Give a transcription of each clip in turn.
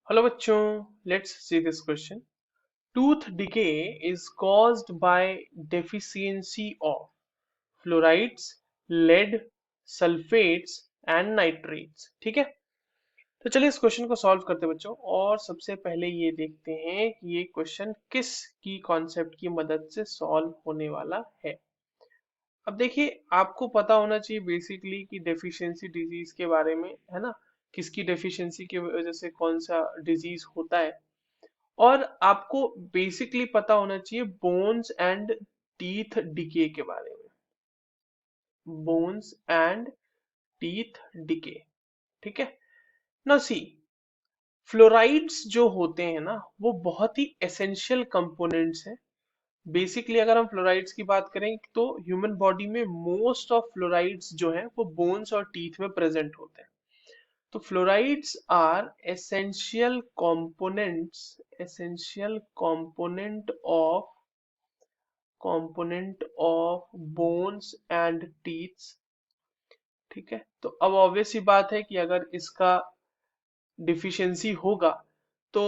Hello बच्चों, let's see this question. Tooth decay is caused by deficiency of fluorides, lead, sulphates and nitrates. ठीक है, तो चलिए इस क्वेश्चन को सॉल्व करते हैं बच्चों। और सबसे पहले ये देखते हैं कि ये क्वेश्चन किस की कॉन्सेप्ट की मदद से सॉल्व होने वाला है। अब देखिए, आपको पता होना चाहिए बेसिकली कि डेफिशिएंसी डिजीज के बारे में, है ना। किसकी डेफिशिएंसी की वजह से कौन सा डिजीज होता है। और आपको बेसिकली पता होना चाहिए बोन्स एंड टीथ डिके के बारे में। Bones and teeth decay. ठीक है, नाउ सी, फ्लोराइड्स जो होते हैं ना, वो बहुत ही एसेंशियल कंपोनेंट्स हैं। बेसिकली अगर हम फ्लोराइड्स की बात करें तो ह्यूमन बॉडी में मोस्ट ऑफ फ्लोराइड्स जो हैं वो बोन्स और टीथ में प्रेजेंट होते हैं। तो fluorides are essential component of bones and teeths. ठीक है, तो अब ऑब्वियस सी बात है कि अगर इसका डिफिशियंसी होगा तो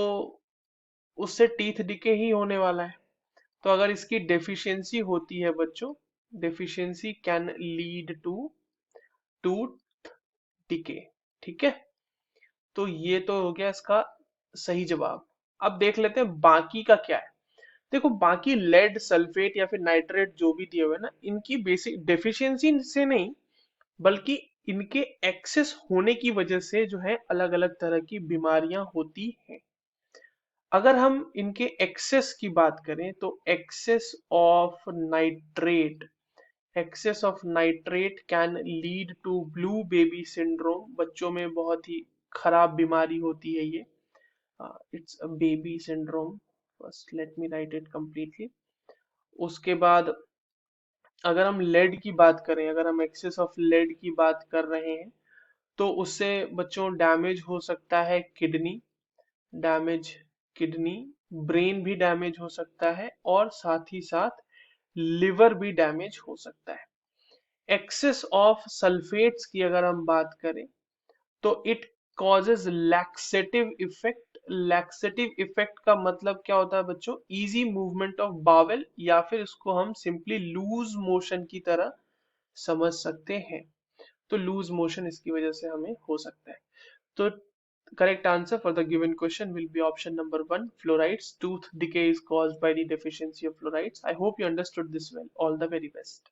उससे टीथ डिके ही होने वाला है। तो अगर इसकी डेफिशिएंसी होती है बच्चों, deficiency can lead to tooth decay. ठीक है, तो ये तो हो गया इसका सही जवाब। अब देख लेते हैं बाकी का क्या है। देखो, बाकी लेड, सल्फेट या फिर नाइट्रेट जो भी दिए हुए हैं ना, इनकी बेसिक डेफिशिएंसी से नहीं बल्कि इनके एक्सेस होने की वजह से जो है अलग अलग तरह की बीमारियां होती हैं। अगर हम इनके एक्सेस की बात करें तो excess of nitrate can lead to blue baby syndrome. बच्चों में बहुत ही खराब बीमारी होती है ये। It's a baby syndrome. First let me write it completely. उसके बाद अगर हम लेड की बात करें, अगर हम एक्सेस ऑफ लेड की बात कर रहे हैं तो उससे बच्चों डैमेज हो सकता है डैमेज किडनी, ब्रेन भी डैमेज हो सकता है और साथ ही साथ लिवर भी डैमेज हो सकता है। एक्सेस ऑफ सल्फेट्स की अगर हम बात करें तो इट कॉजेज लैक्सेटिव इफेक्ट का मतलब क्या होता है बच्चों? इजी मूवमेंट ऑफ बावेल, या फिर इसको हम सिंपली लूज मोशन की तरह समझ सकते हैं। तो लूज मोशन इसकी वजह से हमें हो सकता है। तो correct answer for the given question will be option number 1, fluorides. Tooth decay is caused by the deficiency of fluorides. I hope you understood this well. All the very best.